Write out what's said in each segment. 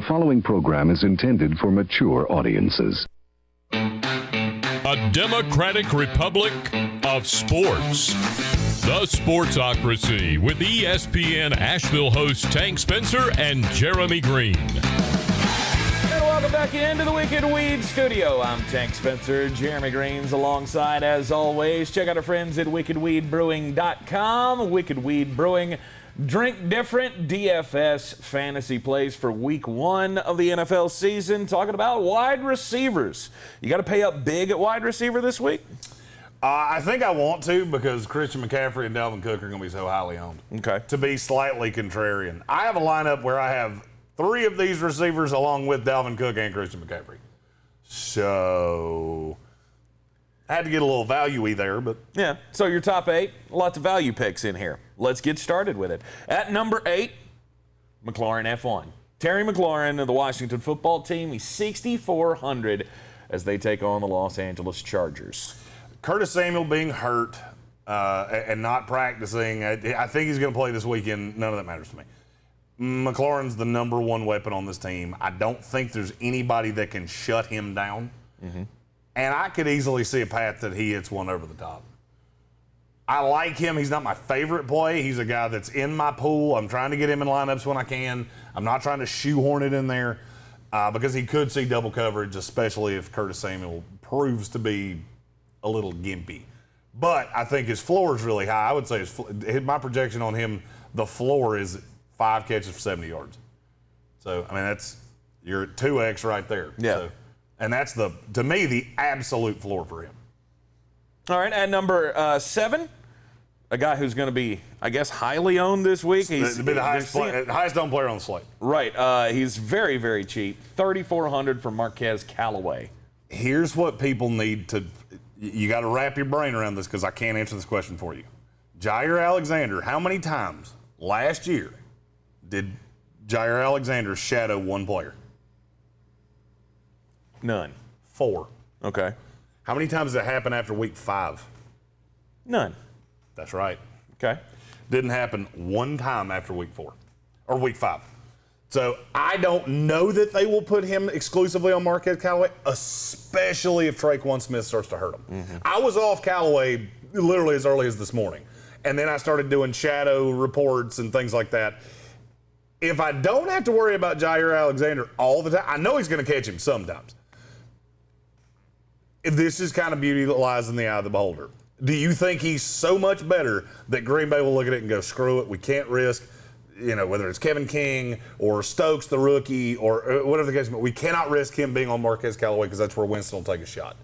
The following program is intended for mature audiences. A democratic republic of sports. The Sportsocracy with ESPN Asheville hosts Tank Spencer and Jeremy Greene. And welcome back into the Wicked Weed studio. I'm Tank Spencer. Jeremy Greene's alongside as always. Check out our friends at wickedweedbrewing.com. Wicked Weed Brewing. Drink different. DFS fantasy plays for week 1 of the NFL season. Talking about wide receivers. You got to pay up big at wide receiver this week? I think I want to because Christian McCaffrey and Dalvin Cook are going to be so highly owned. Okay. To be slightly contrarian. I have a lineup where I have 3 of these receivers along with Dalvin Cook and Christian McCaffrey. So I had to get a little value-y there, but yeah. So your top 8, lots of value picks in here. Let's get started with it. At number 8, McLaurin F1. Terry McLaurin of the Washington football team. He's 6,400 as they take on the Los Angeles Chargers. Curtis Samuel being hurt and not practicing, I think he's going to play this weekend. None of that matters to me. McLaurin's the number 1 weapon on this team. I don't think there's anybody that can shut him down. Mm-hmm. And I could easily see a path that he hits one over the top. I like him. He's not my favorite play. He's a guy that's in my pool. I'm trying to get him in lineups when I can. I'm not trying to shoehorn it in there because he could see double coverage, especially if Curtis Samuel proves to be a little gimpy. But I think his floor is really high. I would say my projection on him, the floor is 5 catches for 70 yards. So, I mean, you're at 2X right there. Yeah. So, and that's, to me, the absolute floor for him. All right, at number 7, a guy who's going to be, I guess, highly owned this week. He's the highest owned player on the slate. Right. He's very, very cheap. 3,400 for Marquez Callaway. Here's what people need to – you got to wrap your brain around this because I can't answer this question for you. Jair Alexander, how many times last year did Jair Alexander shadow one player? None. 4. Okay. How many times did it happen after week 5? None. That's right. Okay. Didn't happen one time after week 4 or week 5. So I don't know that they will put him exclusively on Marquez Callaway, especially if Traquan Smith starts to hurt him. Mm-hmm. I was off Callaway literally as early as this morning, and then I started doing shadow reports and things like that. If I don't have to worry about Jair Alexander all the time, I know he's going to catch him sometimes. If this is kind of beauty that lies in the eye of the beholder. Do you think he's so much better that Green Bay will look at it and go, screw it, we can't risk, whether it's Kevin King or Stokes, the rookie, or whatever the case may be, we cannot risk him being on Marquez Callaway because that's where Winston will take a shot.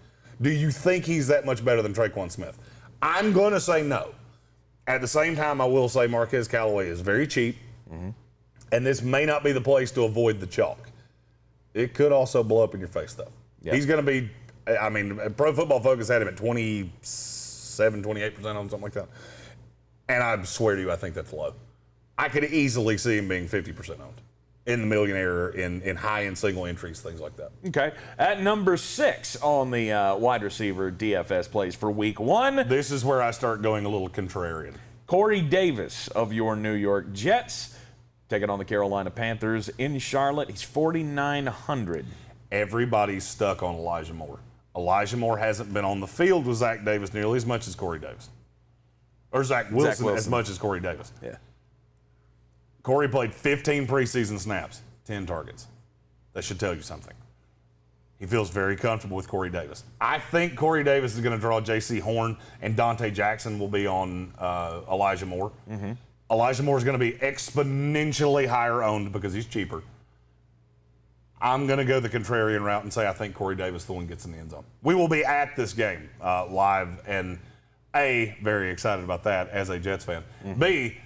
Do you think he's that much better than Traquan Smith? I'm going to say no. At the same time, I will say Marquez Callaway is very cheap, and this may not be the place to avoid the chalk. It could also blow up in your face, though. Yep. He's going to be, Pro Football Focus had him at 27, 28% on something like that. And I swear to you, I think that's low. I could easily see him being 50% owned in the millionaire, in high-end single entries, things like that. Okay. At number 6 on the wide receiver DFS plays for week 1. This is where I start going a little contrarian. Corey Davis of your New York Jets, taking on the Carolina Panthers in Charlotte. He's 4,900. Everybody's stuck on Elijah Moore. Elijah Moore hasn't been on the field with Zach Davis nearly as much as Corey Davis. Or Zach Wilson as much as Corey Davis. Yeah. Corey played 15 preseason snaps, 10 targets. That should tell you something. He feels very comfortable with Corey Davis. I think Corey Davis is going to draw J.C. Horn, and Dante Jackson will be on Elijah Moore. Mm-hmm. Elijah Moore is going to be exponentially higher owned because he's cheaper. I'm going to go the contrarian route and say I think Corey Davis the one gets in the end zone. We will be at this game live, and A, very excited about that as a Jets fan. Mm-hmm. B,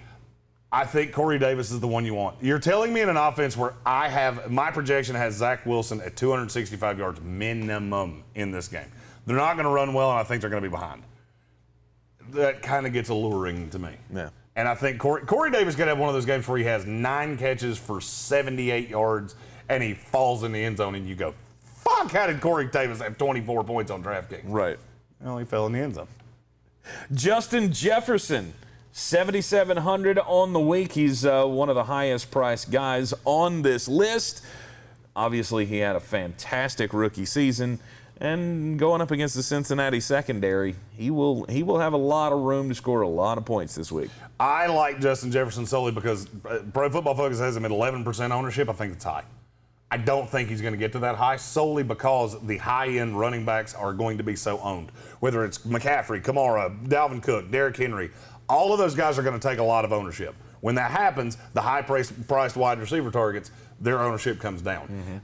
I think Corey Davis is the one you want. You're telling me in an offense where my projection has Zach Wilson at 265 yards minimum in this game. They're not going to run well, and I think they're going to be behind. That kind of gets alluring to me. Yeah. And I think Corey Davis is going to have one of those games where he has 9 catches for 78 yards, and he falls in the end zone, and you go, fuck, how did Corey Davis have 24 points on DraftKings? Right. Well, he fell in the end zone. Justin Jefferson, 7,700 on the week. He's one of the highest priced guys on this list. Obviously, he had a fantastic rookie season, and going up against the Cincinnati secondary, he will have a lot of room to score a lot of points this week. I like Justin Jefferson solely because Pro Football Focus has him at 11% ownership. I think it's high. I don't think he's going to get to that high solely because the high-end running backs are going to be so owned. Whether it's McCaffrey, Kamara, Dalvin Cook, Derrick Henry, all of those guys are going to take a lot of ownership. When that happens, the high-priced wide receiver targets, their ownership comes down. Mm-hmm.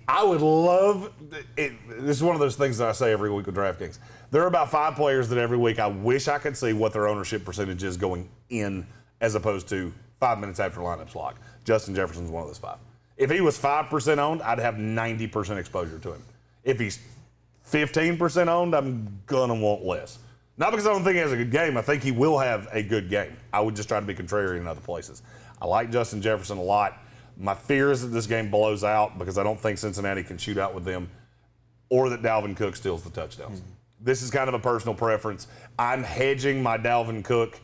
I would love it. This is one of those things that I say every week with DraftKings. There are about 5 players that every week I wish I could see what their ownership percentage is going in as opposed to 5 minutes after lineups lock. Justin Jefferson's one of those 5. If he was 5% owned, I'd have 90% exposure to him. If he's 15% owned, I'm going to want less. Not because I don't think he has a good game. I think he will have a good game. I would just try to be contrarian in other places. I like Justin Jefferson a lot. My fear is that this game blows out because I don't think Cincinnati can shoot out with them or that Dalvin Cook steals the touchdowns. Mm-hmm. This is kind of a personal preference. I'm hedging my Dalvin Cook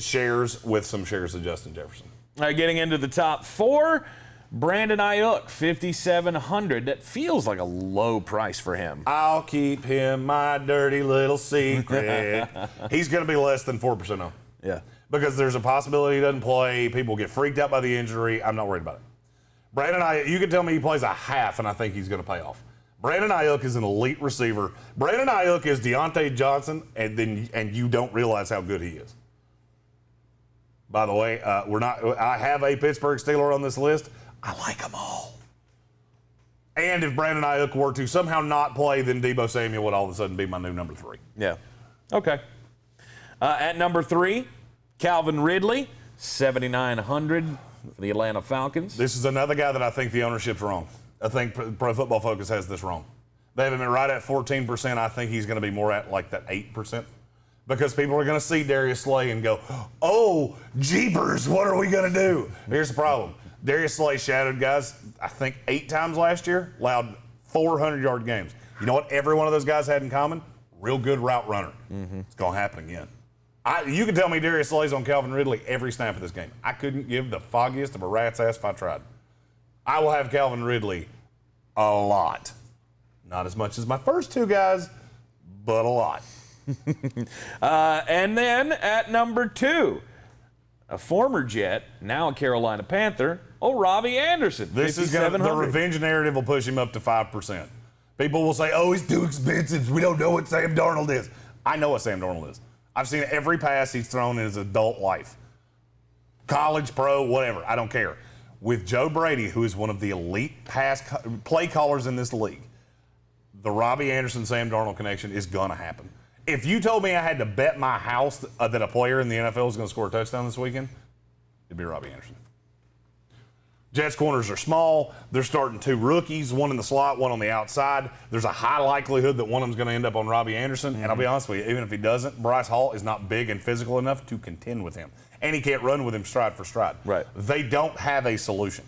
shares with some shares of Justin Jefferson. All right, getting into the top 4. Brandon Ayook, 5,700. That feels like a low price for him. I'll keep him my dirty little secret. He's going to be less than 4% owned. Yeah. Because there's a possibility he doesn't play. People get freaked out by the injury. I'm not worried about it. Brandon Ayook, you can tell me he plays a half, and I think he's going to pay off. Brandon Ayook is an elite receiver. Brandon Ayook is Deontay Johnson, and you don't realize how good he is. By the way, I have a Pittsburgh Steeler on this list. I like them all. And if Brandon Ayook were to somehow not play, then Deebo Samuel would all of a sudden be my new number 3. Yeah. Okay. At number 3, Calvin Ridley, 7,900 for the Atlanta Falcons. This is another guy that I think the ownership's wrong. I think Pro Football Focus has this wrong. They have him right at 14%. I think he's going to be more at like that 8%. Because people are going to see Darius Slay and go, oh, jeepers, what are we going to do? Here's the problem. Darius Slay shadowed guys, I think 8 times last year, allowed 400-yard games. You know what every one of those guys had in common? Real good route runner. Mm-hmm. It's going to happen again. You can tell me Darius Slay's on Calvin Ridley every snap of this game. I couldn't give the foggiest of a rat's ass if I tried. I will have Calvin Ridley a lot. Not as much as my first 2 guys, but a lot. And then at number 2, a former Jet, now a Carolina Panther, Robbie Anderson. This is the revenge narrative will push him up to 5%. People will say, oh, he's too expensive. We don't know what Sam Darnold is. I know what Sam Darnold is. I've seen every pass he's thrown in his adult life. College, pro, whatever. I don't care. With Joe Brady, who is one of the elite play callers in this league, the Robbie Anderson-Sam Darnold connection is going to happen. If you told me I had to bet my house that a player in the NFL is going to score a touchdown this weekend, it'd be Robbie Anderson. Jets corners are small. They're starting 2 rookies, one in the slot, one on the outside. There's a high likelihood that one of them's going to end up on Robbie Anderson. Mm-hmm. And I'll be honest with you, even if he doesn't, Bryce Hall is not big and physical enough to contend with him. And he can't run with him stride for stride. Right. They don't have a solution.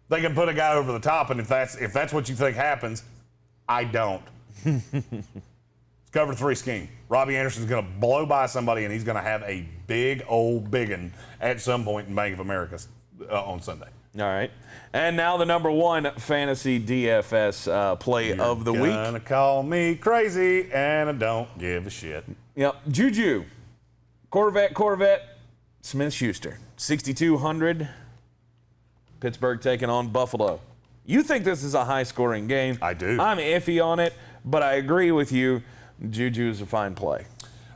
They can put a guy over the top, and if that's what you think happens, I don't. It's cover 3 scheme. Robbie Anderson's going to blow by somebody, and he's going to have a big old biggin at some point in Bank of America on Sunday. All right. And now the number 1 fantasy DFS play of the week. You're gonna call me crazy, and I don't give a shit. Yep. Juju, Corvette, Smith Schuster, 6,200. Pittsburgh taking on Buffalo. You think this is a high-scoring game? I do. I'm iffy on it, but I agree with you. Juju is a fine play.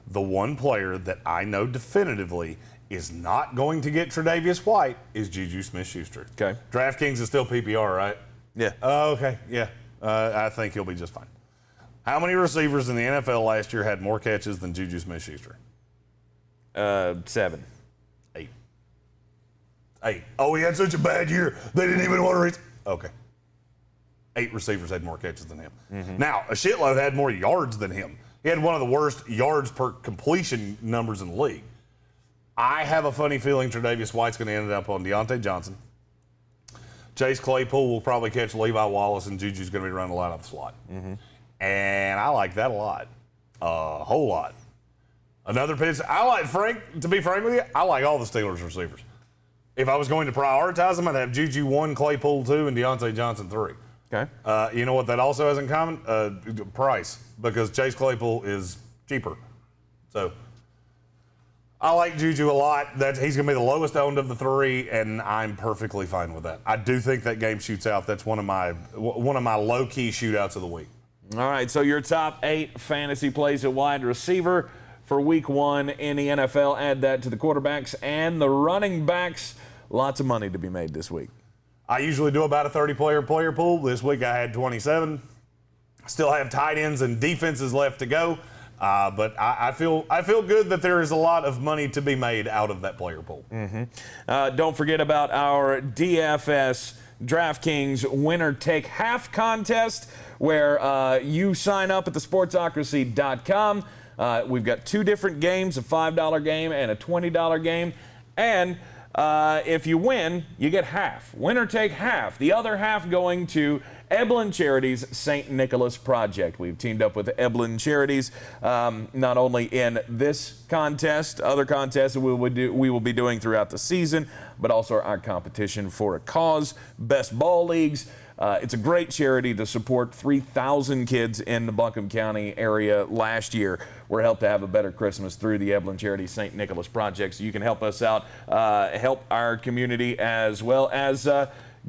The one player that I know definitively is not going to get Tre'Davious White is Juju Smith-Schuster. Okay. DraftKings is still PPR, right? Yeah. Okay, yeah. I think he'll be just fine. How many receivers in the NFL last year had more catches than Juju Smith-Schuster? 7. 8. Oh, he had such a bad year, they didn't even want to reach. Okay. 8 receivers had more catches than him. Mm-hmm. Now, a shitload had more yards than him. He had one of the worst yards per completion numbers in the league. I have a funny feeling Tre'Davious White's going to end up on Deontay Johnson. Chase Claypool will probably catch Levi Wallace, and Juju's going to be running a lot out of the slot. Mm-hmm. And I like that a lot. A whole lot. Another pitch. To be frank with you, I like all the Steelers receivers. If I was going to prioritize them, I'd have Juju 1, Claypool 2, and Deontay Johnson 3. Okay. You know what that also has in common? Price, because Chase Claypool is cheaper. So I like Juju a lot. He's going to be the lowest owned of the 3, and I'm perfectly fine with that. I do think that game shoots out. That's one of my low-key shootouts of the week. All right, so your top 8 fantasy plays at wide receiver for week 1 in the NFL. Add that to the quarterbacks and the running backs. Lots of money to be made this week. I usually do about a 30-player pool. This week I had 27. Still have tight ends and defenses left to go. But I feel good that there is a lot of money to be made out of that player pool. Mm-hmm. Don't forget about our DFS DraftKings winner take half contest, where you sign up at thesportsocracy.com. We've got 2 different games, a $5 game and a $20 game. And if you win, you get half. Winner take half. The other half going to Eblin Charities St. Nicholas Project. We've teamed up with Eblin Charities, not only in this contest, other contests that we will be doing throughout the season, but also our competition for a cause, best ball leagues. It's a great charity to support 3,000 kids in the Buncombe County area last year. We're helped to have a better Christmas through the Eblin Charity St. Nicholas Project. So you can help us out, help our community, as well as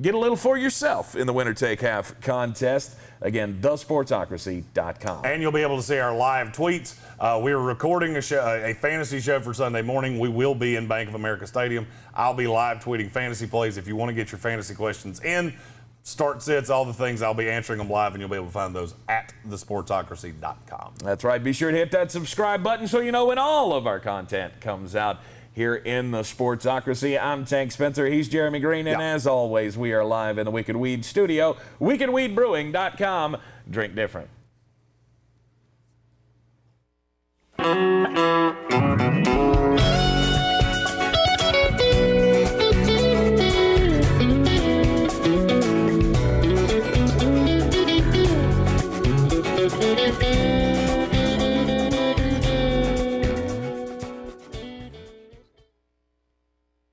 get a little for yourself in the winner take half contest. Again, thesportsocracy.com. And you'll be able to see our live tweets. We're recording a fantasy show for Sunday morning. We will be in Bank of America Stadium. I'll be live tweeting fantasy plays. If you want to get your fantasy questions in, start sits, all the things, I'll be answering them live, and you'll be able to find those at thesportsocracy.com. That's right. Be sure to hit that subscribe button so you know when all of our content comes out here in the Sportsocracy. I'm Tank Spencer. He's Jeremy Greene. And as always, we are live in the Wicked Weed studio. WickedWeedBrewing.com. Drink different.